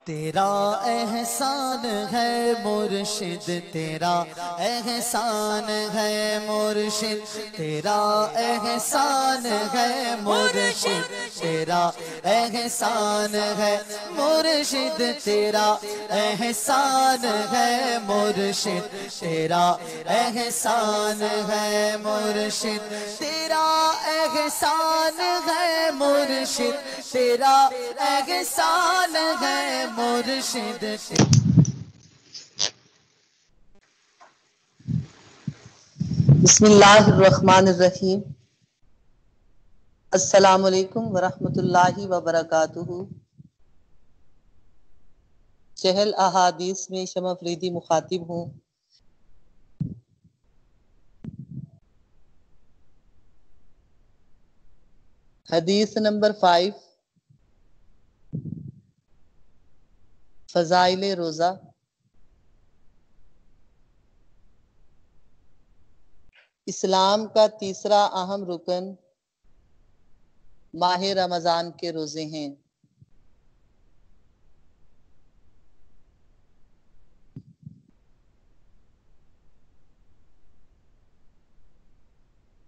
تیرا احسان ہے مرشد، تیرا احسان ہے مرشد، تیرا احسان ہے مرشد، تیرا احسان ہے مرشد، تیرا احسان ہے مرشد، تیرا احسان ہے مرشد، تیرا احسان ہے مرشد، تیرا احسان ہے مرشد۔ بسم اللہ الرحمن الرحیم۔ السلام علیکم ورحمۃ اللہ وبرکاتہ۔ چہل احادیث میں شمع فریدی مخاطب ہوں۔ حدیث نمبر 5، فضائل روزہ۔ اسلام کا تیسرا اہم رکن ماہ رمضان کے روزے ہیں۔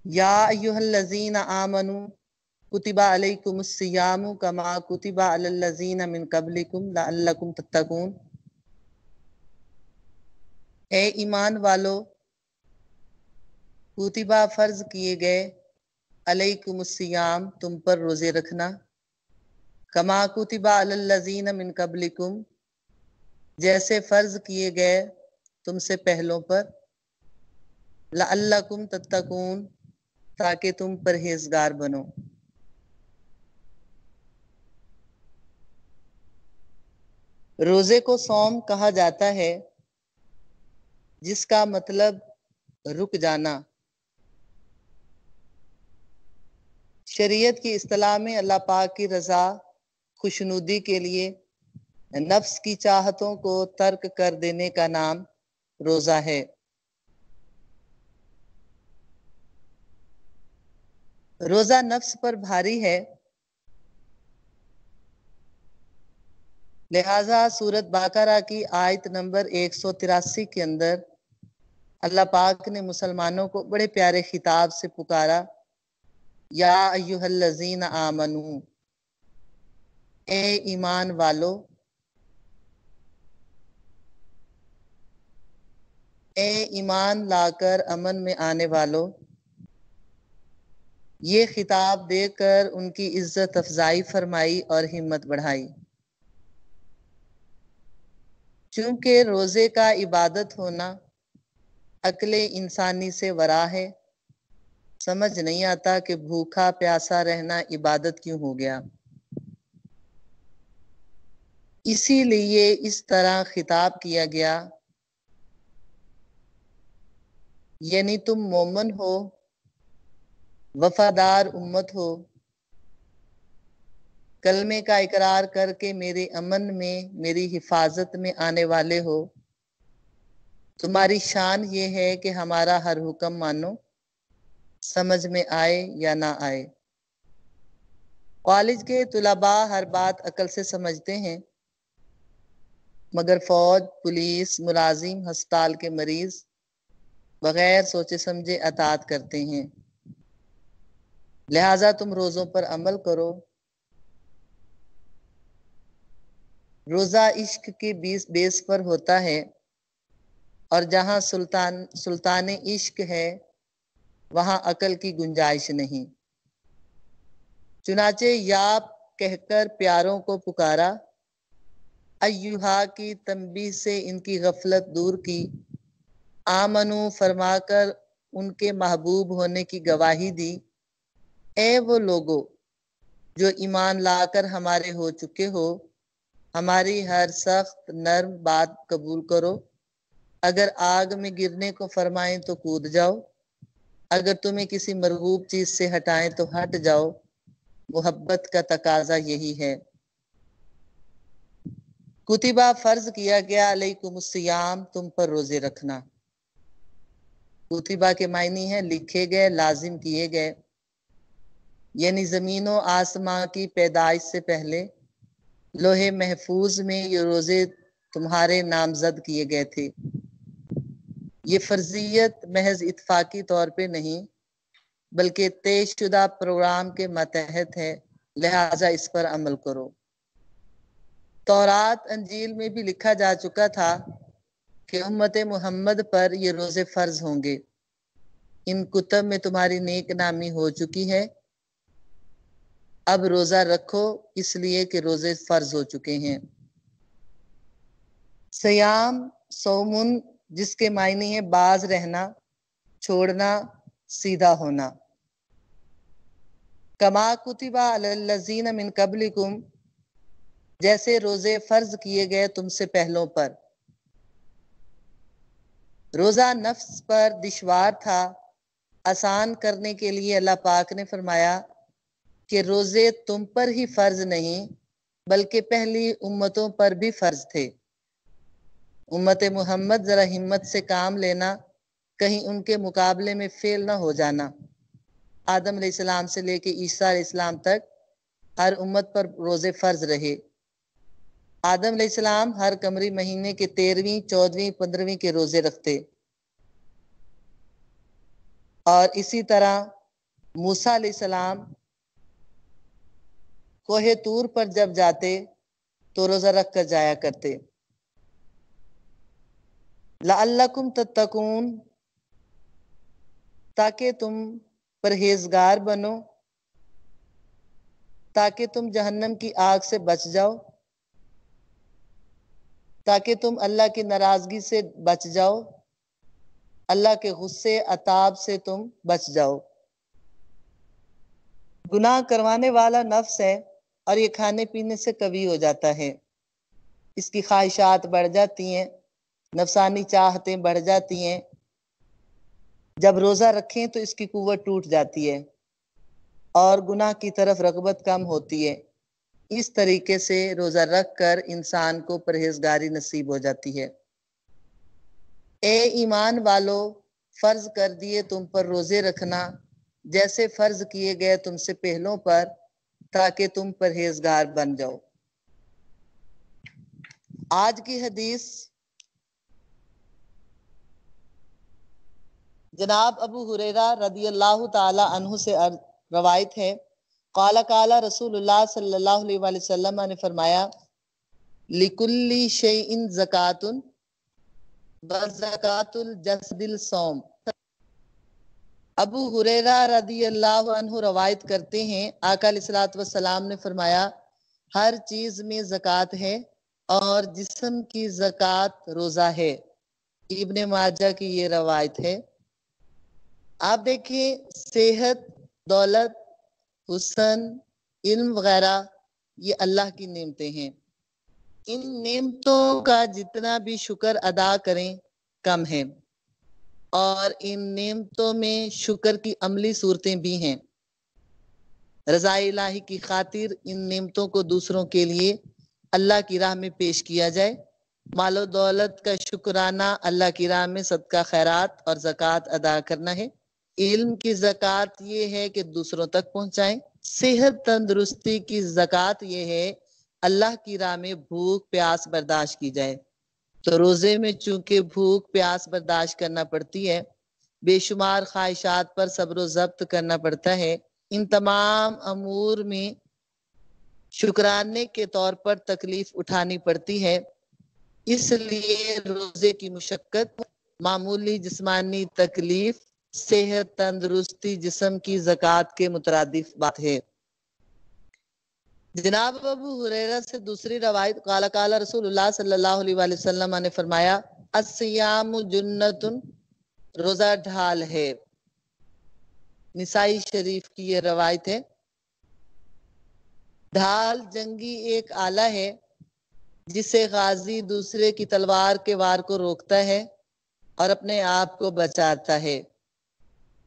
یا ایھا الذین آمنوا کتب علیکم الصیام کما کتب علی الذین من قبلکم لعلکم تتقون۔ اے ایمان والو، کتبہ فرض کیے گئے، علیکم الصیام تم پر روزے رکھنا، کما کتب علی الذین من قبلکم جیسے فرض کیے گئے تم سے پہلوں پر، لعلکم تتقون تاکہ تم پرہیزگار بنو۔ روزے کو صوم کہا جاتا ہے جس کا مطلب رک جانا۔ شریعت کی اصطلاح میں اللہ پاک کی رضا خوشنودی کے لیے نفس کی چاہتوں کو ترک کر دینے کا نام روزہ ہے۔ روزہ نفس پر بھاری ہے، لہذا سورۃ بقرہ کی آیت نمبر 183 کے اندر اللہ پاک نے مسلمانوں کو بڑے پیارے خطاب سے پکارا، یا ایھا الذین آمنو، اے ایمان والو، اے ایمان لا کر امن میں آنے والو۔ یہ خطاب دے کر ان کی عزت افزائی فرمائی اور ہمت بڑھائی۔ چونکہ روزے کا عبادت ہونا عقل انسانی سے ورا ہے، سمجھ نہیں آتا کہ بھوکا پیاسا رہنا عبادت کیوں ہو گیا۔ اسی لیے اس طرح خطاب کیا گیا، یعنی تم مومن ہو، وفادار امت ہو، کلمے کا اقرار کر کے میرے امن میں، میری حفاظت میں آنے والے ہو۔ تمہاری شان یہ ہے کہ ہمارا ہر حکم مانو، سمجھ میں آئے یا نہ آئے۔ کالج کے طلباء ہر بات عقل سے سمجھتے ہیں، مگر فوج، پولیس، ملازم، ہسپتال کے مریض بغیر سوچے سمجھے اطاعت کرتے ہیں۔ لہٰذا تم روزوں پر عمل کرو۔ روزہ عشق کے بیس پر ہوتا ہے، اور جہاں سلطان عشق ہے وہاں عقل کی گنجائش نہیں۔ چنانچہ یا کہہ کر پیاروں کو پکارا، ایھا کی تنبیہ سے ان کی غفلت دور کی، آمنو فرما کر ان کے محبوب ہونے کی گواہی دی۔ اے وہ لوگو جو ایمان لا کر ہمارے ہو چکے ہو، ہماری ہر سخت نرم بات قبول کرو۔ اگر آگ میں گرنے کو فرمائیں تو کود جاؤ، اگر تمہیں کسی مرغوب چیز سے ہٹائیں تو ہٹ جاؤ۔ محبت کا تقاضا یہی ہے۔ کتبہ فرض کیا گیا، علیکم الصیام تم پر روزے رکھنا۔ کتبہ کے معنی ہیں لکھے گئے، لازم کیے گئے، یعنی زمین و آسماں کی پیدائش سے پہلے لوح محفوظ میں یہ روزے تمہارے نامزد کیے گئے تھے۔ یہ فرضیت محض اتفاقی طور پہ نہیں بلکہ طے شدہ پروگرام کے ماتحت ہے، لہٰذا اس پر عمل کرو۔ تورات انجیل میں بھی لکھا جا چکا تھا کہ امت محمد پر یہ روزے فرض ہوں گے۔ ان کتب میں تمہاری نیک نامی ہو چکی ہے، اب روزہ رکھو اس لیے کہ روزے فرض ہو چکے ہیں۔ سیام سومن جس کے معنی ہے باز رہنا، چھوڑنا، سیدھا ہونا۔ کما کتب علی الذین من قبلکم جیسے روزے فرض کیے گئے تم سے پہلوں پر۔ روزہ نفس پر دشوار تھا، آسان کرنے کے لیے اللہ پاک نے فرمایا کہ روزے تم پر ہی فرض نہیں بلکہ پہلی امتوں پر بھی فرض تھے۔ امت محمد ذرا ہمت سے کام لینا، کہیں ان کے مقابلے میں فیل نہ ہو جانا۔ آدم علیہ السلام سے لے کے عیسیٰ علیہ السلام تک ہر امت پر روزے فرض رہے۔ آدم علیہ السلام ہر قمری مہینے کے 13ویں، 14ویں، 15ویں کے روزے رکھتے، اور اسی طرح موسیٰ علیہ السلام کوہ طور پر جب جاتے تو روزہ رکھ کر جایا کرتے۔ لعلکم تتقون تاکہ تم پرہیزگار بنو، تاکہ تم جہنم کی آگ سے بچ جاؤ، تاکہ تم اللہ کی ناراضگی سے بچ جاؤ، اللہ کے غصے عتاب سے تم بچ جاؤ۔ گناہ کروانے والا نفس ہے اور یہ کھانے پینے سے قوی ہو جاتا ہے، اس کی خواہشات بڑھ جاتی ہیں، نفسانی چاہتیں بڑھ جاتی ہیں۔ جب روزہ رکھیں تو اس کی قوت ٹوٹ جاتی ہے اور گناہ کی طرف رغبت کم ہوتی ہے۔ اس طریقے سے روزہ رکھ کر انسان کو پرہیزگاری نصیب ہو جاتی ہے۔ اے ایمان والو، فرض کر دیے تم پر روزے رکھنا جیسے فرض کیے گئے تم سے پہلوں پر، تاکہ تم پرہیزگار بن جاؤ۔ آج کی حدیث جناب ابو ہریرہ رضی اللہ تعالی عنہ سے روایت ہے، قال قال رسول اللہ صلی اللہ علیہ وآلہ وسلم نے فرمایا، لِكُلِّ شَيْءٍ زَكَاةٌ وَزَكَاةُ الْجَسَدِ الصَّوْمُ۔ ابو ہریرہ رضی اللہ عنہ روایت کرتے ہیں، آقا علیہ الصلوۃ والسلام نے فرمایا، ہر چیز میں زکوٰۃ ہے اور جسم کی زکوٰۃ روزہ ہے۔ ابن ماجہ کی یہ روایت ہے۔ آپ دیکھیں، صحت، دولت، حسن، علم وغیرہ یہ اللہ کی نعمتیں ہیں۔ ان نعمتوں کا جتنا بھی شکر ادا کریں کم ہے، اور ان نعمتوں میں شکر کی عملی صورتیں بھی ہیں۔ رضا الہی کی خاطر ان نعمتوں کو دوسروں کے لیے اللہ کی راہ میں پیش کیا جائے۔ مال و دولت کا شکرانہ اللہ کی راہ میں صدقہ خیرات اور زکوٰۃ ادا کرنا ہے۔ علم کی زکوٰۃ یہ ہے کہ دوسروں تک پہنچائیں۔ صحت تندرستی کی زکوٰۃ یہ ہے اللہ کی راہ میں بھوک پیاس برداشت کی جائے۔ تو روزے میں چونکہ بھوک پیاس برداشت کرنا پڑتی ہے، بے شمار خواہشات پر صبر و ضبط کرنا پڑتا ہے، ان تمام امور میں شکرانے کے طور پر تکلیف اٹھانی پڑتی ہے۔ اس لیے روزے کی مشقت، معمولی جسمانی تکلیف، صحت تندرستی، جسم کی زکوٰۃ کے مترادف بات ہے۔ جناب ابو ہریرہ سے دوسری روایت، قال قال رسول اللہ صلی اللہ علیہ وآلہ وسلم نے فرمایا، الصیام جنۃ، روزہ ڈھال ہے۔ نسائی شریف کی یہ روایت ہے۔ ڈھال جنگی ایک آلہ ہے جسے غازی دوسرے کی تلوار کے وار کو روکتا ہے اور اپنے آپ کو بچاتا ہے۔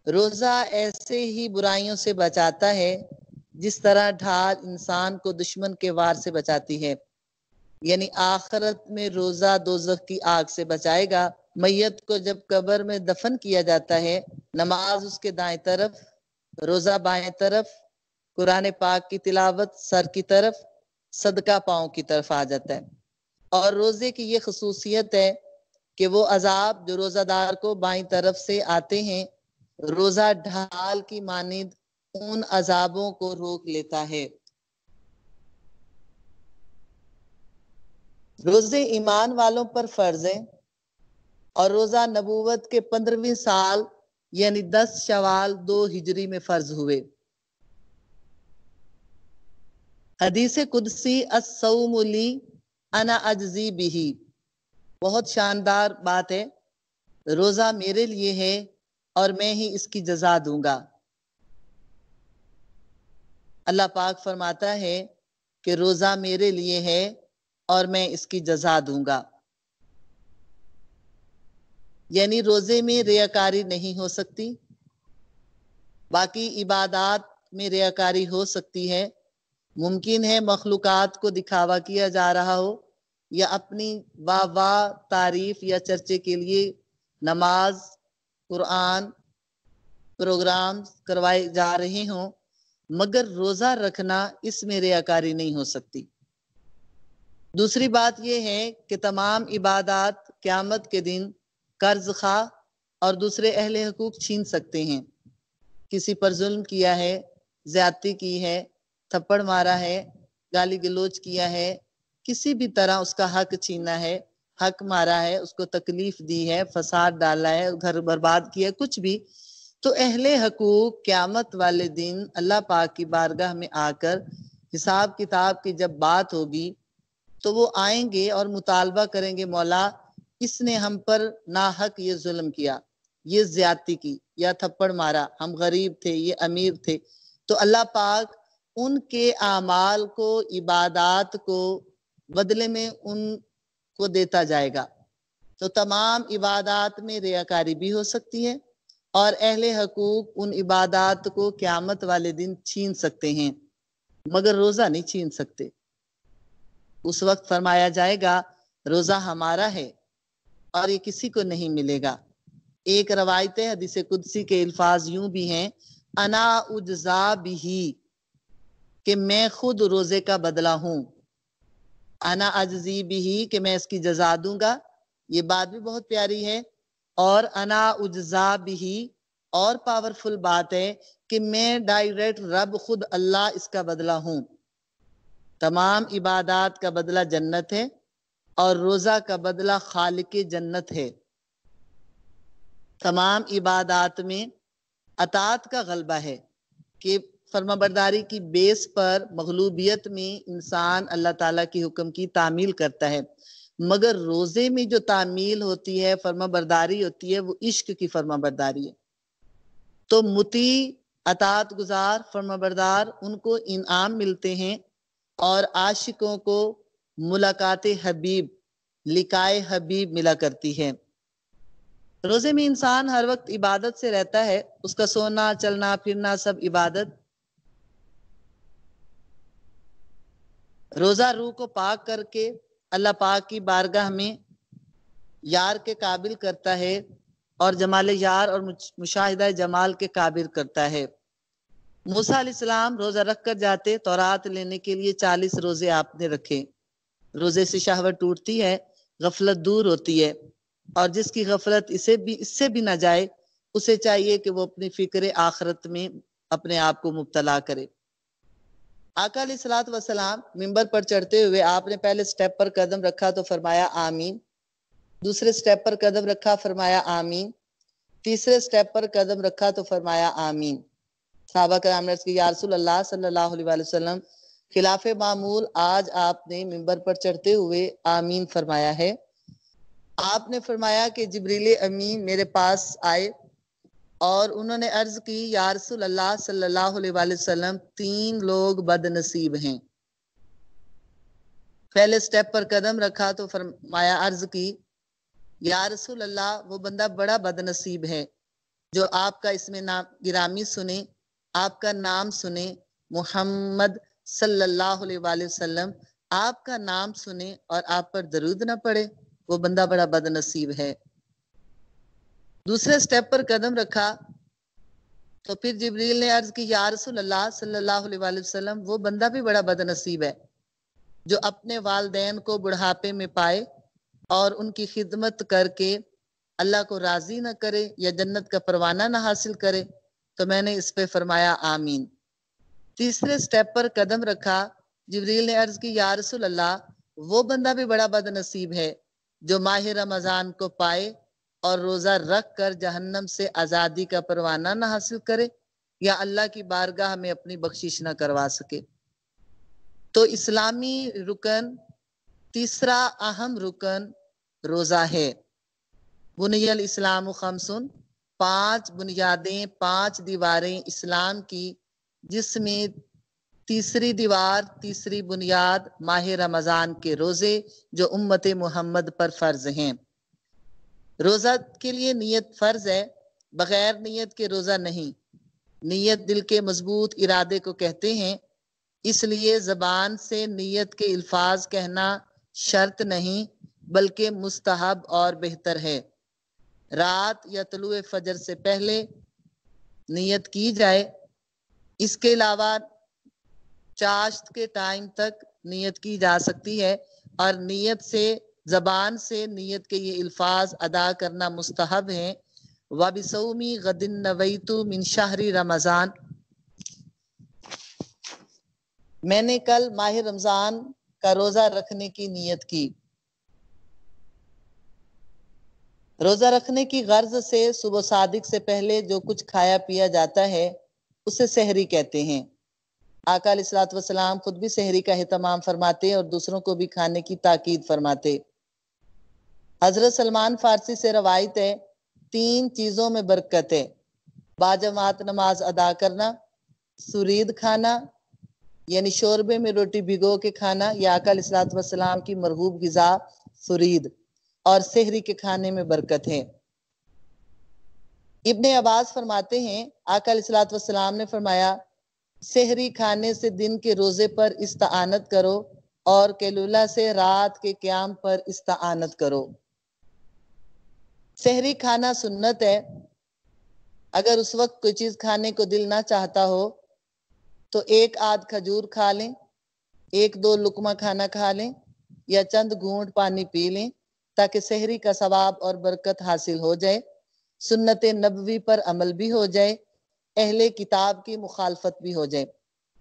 روزہ ایسے ہی برائیوں سے بچاتا ہے جس طرح ڈھال انسان کو دشمن کے وار سے بچاتی ہے۔ یعنی آخرت میں روزہ دوزخ کی آگ سے بچائے گا۔ میت کو جب قبر میں دفن کیا جاتا ہے، نماز اس کے دائیں طرف، روزہ بائیں طرف، قرآن پاک کی تلاوت سر کی طرف، صدقہ پاؤں کی طرف آ جاتا ہے۔ اور روزے کی یہ خصوصیت ہے کہ وہ عذاب جو روزہ دار کو بائیں طرف سے آتے ہیں، روزہ ڈھال کی مانند ان عذابوں کو روک لیتا ہے۔ روزے ایمان والوں پر فرض ہیں، اور روزہ نبوت کے 15ویں سال یعنی 10 شوال 2 ہجری میں فرض ہوئے۔ حدیث قدسی الصوم لی انا اجزی بہ، بہت شاندار بات ہے، روزہ میرے لیے ہے اور میں ہی اس کی جزا دوں گا۔ اللہ پاک فرماتا ہے کہ روزہ میرے لیے ہے اور میں اس کی جزا دوں گا، یعنی روزے میں ریاکاری نہیں ہو سکتی، باقی عبادات میں ریاکاری ہو سکتی ہے۔ ممکن ہے مخلوقات کو دکھاوا کیا جا رہا ہو، یا اپنی واہ واہ تعریف یا چرچے کے لیے نماز، قرآن، پروگرام کروائے جا رہے ہوں، مگر روزہ رکھنا اس میں ریاکاری نہیں ہو سکتی۔ دوسری بات یہ ہے کہ تمام عبادات قیامت کے دن قرض خواہ اور دوسرے اہل حقوق چھین سکتے ہیں۔ کسی پر ظلم کیا ہے، زیادتی کی ہے، تھپڑ مارا ہے، گالی گلوچ کیا ہے، کسی بھی طرح اس کا حق چھینا ہے، حق مارا ہے، اس کو تکلیف دی ہے، فساد ڈالا ہے، گھر برباد کیا، کچھ بھی، تو اہل حقوق قیامت والے دن اللہ پاک کی بارگاہ میں آ کر حساب کتاب کی جب بات ہوگی تو وہ آئیں گے اور مطالبہ کریں گے، مولا اس نے ہم پر ناحق یہ ظلم کیا، یہ زیادتی کی، یا تھپڑ مارا، ہم غریب تھے، یہ امیر تھے۔ تو اللہ پاک ان کے اعمال کو، عبادات کو بدلے میں ان کو دیتا جائے گا۔ تو تمام عبادات میں ریاکاری بھی ہو سکتی ہے، اور اہل حقوق ان عبادات کو قیامت والے دن چھین سکتے ہیں، مگر روزہ نہیں چھین سکتے۔ اس وقت فرمایا جائے گا روزہ ہمارا ہے اور یہ کسی کو نہیں ملے گا۔ ایک روایت ہے، حدیث قدسی کے الفاظ یوں بھی ہیں، انا اجزا بہی، کہ میں خود روزے کا بدلہ ہوں، انا اجزی بہی، کہ میں اس کی جزا دوں گا، یہ بات بھی بہت پیاری ہے۔ اور انا اجزا بہی اور پاورفل بات ہے کہ میں ڈائریکٹ رب خود اللہ اس کا بدلہ ہوں۔ تمام عبادات کا بدلہ جنت ہے، اور روزہ کا بدلہ خالق جنت ہے۔ تمام عبادات میں اطاعت کا غلبہ ہے کہ فرما برداری کی بیس پر مغلوبیت میں انسان اللہ تعالیٰ کی حکم کی تعمیل کرتا ہے، مگر روزے میں جو تعمیل ہوتی ہے، فرما برداری ہوتی ہے، وہ عشق کی فرما برداری ہے۔ تو مطیع، اطاعت گزار، فرما بردار، ان کو انعام ملتے ہیں، اور عاشقوں کو ملاقات حبیب، لقائے حبیب ملا کرتی ہے۔ روزے میں انسان ہر وقت عبادت سے رہتا ہے، اس کا سونا، چلنا، پھرنا سب عبادت۔ روزہ روح کو پاک کر کے اللہ پاک کی بارگاہ میں یار کے قابل کرتا ہے، اور جمال یار اور مشاہدہ جمال کے قابل کرتا ہے۔ موسیٰ علیہ السلام روزہ رکھ کر جاتے، تورات لینے کے لیے 40 روزے آپ نے رکھے۔ روزے سے شہوت ٹوٹتی ہے، غفلت دور ہوتی ہے، اور جس کی غفلت اس سے بھی نہ جائے، اسے چاہیے کہ وہ اپنی فکر آخرت میں اپنے آپ کو مبتلا کرے۔ آقا علیہ السلام ممبر پر چڑھتے ہوئے آپ نے پہلے سٹیپ پر قدم رکھا تو فرمایا آمین، دوسرے سٹیپ پر قدم رکھا فرمایا آمین، تیسرے سٹیپ پر قدم رکھا تو فرمایا آمین۔ صحابہ کرام نے عرض کی، یا رسول اللہ صلی اللہ علیہ وسلم، خلاف معمول آج آپ نے ممبر پر چڑھتے ہوئے آمین فرمایا ہے۔ آپ نے فرمایا کہ جبریل امین میرے پاس آئے اور انہوں نے عرض کی، یا رسول اللہ صلی اللہ علیہ وسلم، 3 لوگ بد نصیب ہیں۔ پہلے سٹیپ پر قدم رکھا تو فرمایا، عرض کی، یا رسول اللہ، وہ بندہ بڑا بد نصیب ہے جو آپ کا اسم نام گرامی سنے، آپ کا نام سنے، محمد صلی اللہ علیہ وآلہ وسلم، آپ کا نام سنے اور آپ پر درود نہ پڑے، وہ بندہ بڑا بد نصیب ہے۔ دوسرے سٹیپ پر قدم رکھا تو پھر جبریل نے عرض کی، یا رسول اللہ صلی اللہ علیہ وآلہ وسلم، وہ بندہ بھی بڑا بد نصیب ہے جو اپنے والدین کو بڑھاپے میں پائے اور ان کی خدمت کر کے اللہ کو راضی نہ کرے یا جنت کا پروانہ نہ حاصل کرے، تو میں نے اس پہ فرمایا آمین۔ تیسرے سٹیپ پر قدم رکھا، جبریل نے عرض کی یا رسول اللہ، وہ بندہ بھی بڑا بد نصیب ہے جو ماہ رمضان کو پائے اور روزہ رکھ کر جہنم سے آزادی کا پروانہ نہ حاصل کرے یا اللہ کی بارگاہ میں اپنی بخشش نہ کروا سکے۔ تو اسلامی رکن، تیسرا اہم رکن روزہ ہے۔ بنی الاسلام خمسن، 5 بنیادیں، 5 دیواریں اسلام کی، جس میں تیسری دیوار، تیسری بنیاد ماہ رمضان کے روزے جو امت محمد پر فرض ہیں۔ روزہ کے لیے نیت فرض ہے، بغیر نیت کے روزہ نہیں۔ نیت دل کے مضبوط ارادے کو کہتے ہیں، اس لیے زبان سے نیت کے الفاظ کہنا شرط نہیں بلکہ مستحب اور بہتر ہے۔ رات یا طلوع فجر سے پہلے نیت کی جائے، اس کے علاوہ چاشت کے ٹائم تک نیت کی جا سکتی ہے، اور نیت سے، زبان سے نیت کے یہ الفاظ ادا کرنا مستحب ہیں۔ وَبِصَوْمِ غَدٍ نَوَيْتُ مِنْ شَهْرِ رمضان، میں نے کل ماہ رمضان کا روزہ رکھنے کی نیت کی۔ روزہ رکھنے کی غرض سے صبح صادق سے پہلے جو کچھ کھایا پیا جاتا ہے اسے سحری کہتے ہیں۔ آقا علیہ الصلوۃ والسلام خود بھی سحری کا اہتمام فرماتے اور دوسروں کو بھی کھانے کی تاکید فرماتے۔ حضرت سلمان فارسی سے روایت ہے، 3 چیزوں میں برکت ہے: باجماعت نماز ادا کرنا، سرید کھانا یعنی شوربے میں روٹی بھگو کے کھانا، یا آقا علیہ الصلوۃ والسلام کی مرغوب غذا سرید، اور سحری کے کھانے میں برکت ہے۔ ابن عباس فرماتے ہیں، آقا علیہ الصلوۃ والسلام نے فرمایا، سحری کھانے سے دن کے روزے پر استعانت کرو اور قیلولہ سے رات کے قیام پر استعانت کرو۔ سحری کھانا سنت ہے۔ اگر اس وقت کوئی چیز کھانے کو دل نہ چاہتا ہو تو 1 آدھ کھجور کھا لیں، 1-2 لقمہ کھانا کھا لیں، یا چند گھونٹ پانی پی لیں تاکہ سحری کا ثواب اور برکت حاصل ہو جائے، سنت نبوی پر عمل بھی ہو جائے، اہل کتاب کی مخالفت بھی ہو جائے۔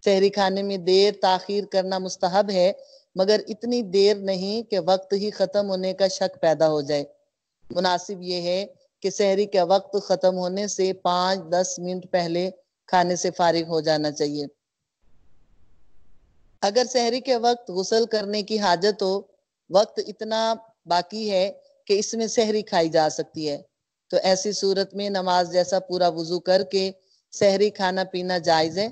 سحری کھانے میں دیر تاخیر کرنا مستحب ہے، مگر اتنی دیر نہیں کہ وقت ہی ختم ہونے کا شک پیدا ہو جائے۔ مناسب یہ ہے کہ سحری کا وقت ختم ہونے سے 5-10 منٹ پہلے کھانے سے فارغ ہو جانا چاہیے۔ اگر سحری کے وقت غسل کرنے کی حاجت ہو، وقت اتنا باقی ہے کہ اس میں سحری کھائی جا سکتی ہے، تو ایسی صورت میں نماز جیسا پورا وضو کر کے سحری کھانا پینا جائز ہے۔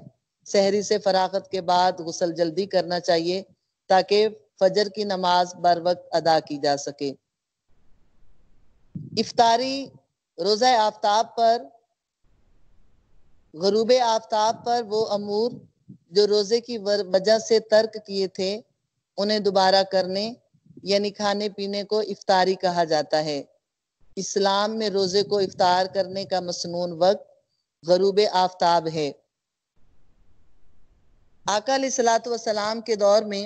سحری سے فراغت کے بعد غسل جلدی کرنا چاہیے تاکہ فجر کی نماز بر وقت ادا کی جا سکے۔ افطاری روزہ آفتاب پر، غروب آفتاب پر وہ امور جو روزے کی وجہ سے ترک کیے تھے انہیں دوبارہ کرنے یعنی کھانے پینے کو افطاری کہا جاتا ہے۔ اسلام میں روزے کو افطار کرنے کا مسنون وقت غروب آفتاب ہے۔ آقا علیہ الصلوۃ والسلام کے دور میں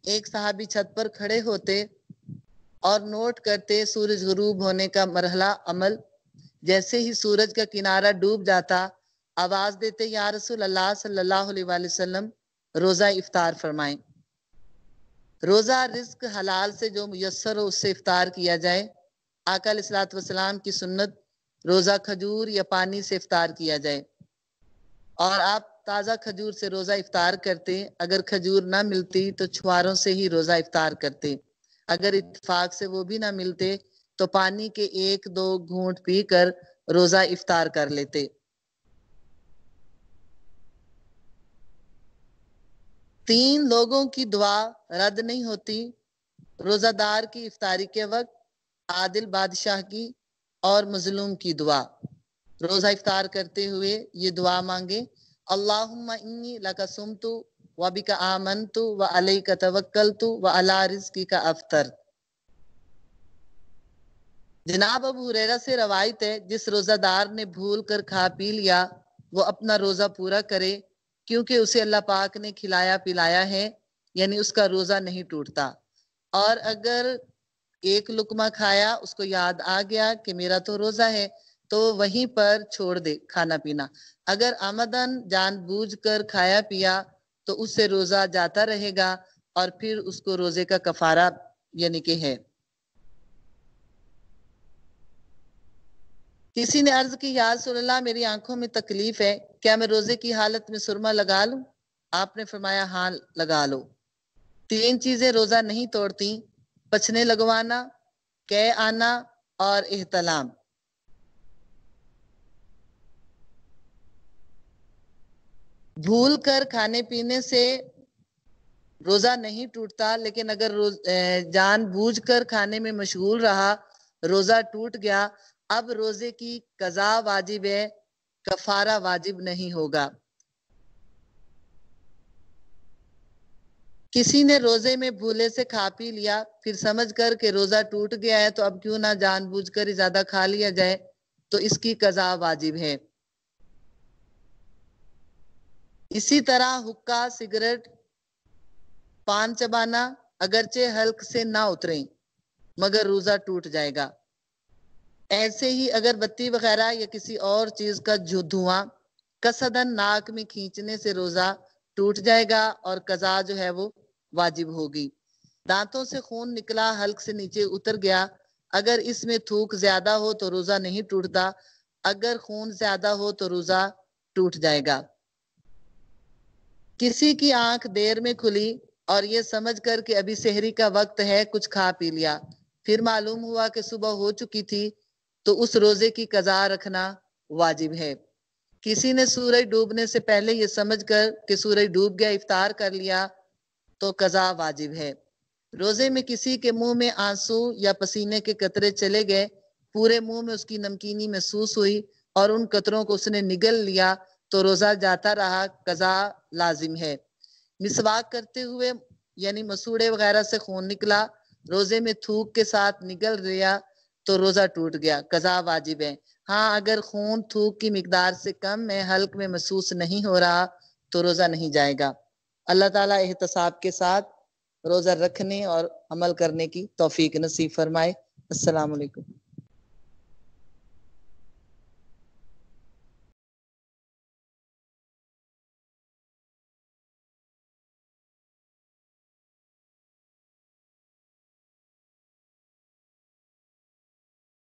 ایک صحابی چھت پر کھڑے ہوتے اور نوٹ کرتے سورج غروب ہونے کا مرحلہ عمل۔ جیسے ہی سورج کا کنارہ ڈوب جاتا آواز دیتے، یا رسول اللہ صلی اللہ علیہ وآلہ وسلم روزہ افطار فرمائیں۔ روزہ رزق حلال سے جو میسر ہو اس سے افطار کیا جائے۔ آقا علیہ الصلوۃ والسلام کی سنت روزہ کھجور یا پانی سے افطار کیا جائے، اور آپ تازہ کھجور سے روزہ افطار کرتے۔ اگر کھجور نہ ملتی تو چھواروں سے ہی روزہ افطار کرتے۔ اگر اتفاق سے وہ بھی نہ ملتے تو پانی کے 1-2 گھونٹ پی کر روزہ افطار کر لیتے۔ 3 لوگوں کی دعا رد نہیں ہوتی: روزہ دار کی افطاری کے وقت، عادل بادشاہ کی، اور مظلوم کی دعا۔ روزہ افطار کرتے ہوئے یہ دعا مانگے: اللہم انی لک صمت وبک آمنت وعلیک توکلت وعلی رزقک افطرت۔ جناب ابو ہریرہ سے روایت ہے، جس روزہ دار نے بھول کر کھا پی لیا وہ اپنا روزہ پورا کرے، کیونکہ اسے اللہ پاک نے کھلایا پلایا ہے یعنی اس کا روزہ نہیں ٹوٹتا. اور اگر ایک لقمہ کھایا، اس کو یاد آ گیا کہ میرا تو روزہ ہے، تو وہیں پر چھوڑ دے کھانا پینا. اگر آمدن جان بوجھ کر کھایا پیا تو اس سے روزہ جاتا رہے گا، اور پھر اس کو روزے کا کفارہ یعنی کہ ہے. کسی نے عرض کی یا رسول اللہ میری آنکھوں میں تکلیف ہے، کیا میں روزے کی حالت میں سرما لگا لوں؟ آپ نے فرمایا ہاں لگا لو. 3 چیزیں روزہ نہیں توڑتی: پچھنے لگوانا، قے آنا اور احتلام. بھول کر کھانے پینے سے روزہ نہیں ٹوٹتا، لیکن اگر جان بوجھ کر کھانے میں مشغول رہا، روزہ ٹوٹ گیا. اب روزے کی قضا واجب ہے، کفارہ واجب نہیں ہوگا. کسی نے روزے میں بھولے سے کھا پی لیا، پھر سمجھ کر کہ روزہ ٹوٹ گیا ہے تو اب کیوں نہ جان بوجھ کر زیادہ کھا لیا جائے، تو اس کی قضا واجب ہے. اسی طرح حقہ، سگریٹ، پان چبانا اگرچہ حلق سے نہ اتریں مگر روزہ ٹوٹ جائے گا. ایسے ہی اگر بتی وغیرہ یا کسی اور چیز کا دھواں قصدن ناک میں کھینچنے سے روزہ ٹوٹ جائے گا اور قضا جو ہے وہ واجب ہوگی. دانتوں سے خون نکلا، حلق سے نیچے اتر گیا، اگر اس میں تھوک زیادہ ہو تو روزہ نہیں ٹوٹتا، اگر خون زیادہ ہو تو روزہ ٹوٹ جائے گا. کسی کی آنکھ دیر میں کھلی اور یہ سمجھ کر کہ ابھی سحری کا وقت ہے کچھ کھا پی لیا، پھر معلوم ہوا کہ صبح ہو چکی تھی، تو اس روزے کی قضا رکھنا واجب ہے. کسی نے سورج ڈوبنے سے پہلے یہ سمجھ کر کہ سورج ڈوب گیا افطار کر لیا تو قضا واجب ہے. روزے میں کسی کے منہ میں آنسو یا پسینے کے قطرے چلے گئے، پورے منہ میں اس کی نمکینی محسوس ہوئی اور ان قطروں کو اس نے نگل لیا تو روزہ جاتا رہا، قضا لازم ہے. مسواک کرتے ہوئے یعنی مسوڑے وغیرہ سے خون نکلا، روزے میں تھوک کے ساتھ نگل رہا تو روزہ ٹوٹ گیا، قضا واجب ہے. ہاں اگر خون تھوک کی مقدار سے کم ہے، حلق میں محسوس نہیں ہو رہا تو روزہ نہیں جائے گا. اللہ تعالیٰ احتساب کے ساتھ روزہ رکھنے اور عمل کرنے کی توفیق نصیب فرمائے. السلام علیکم.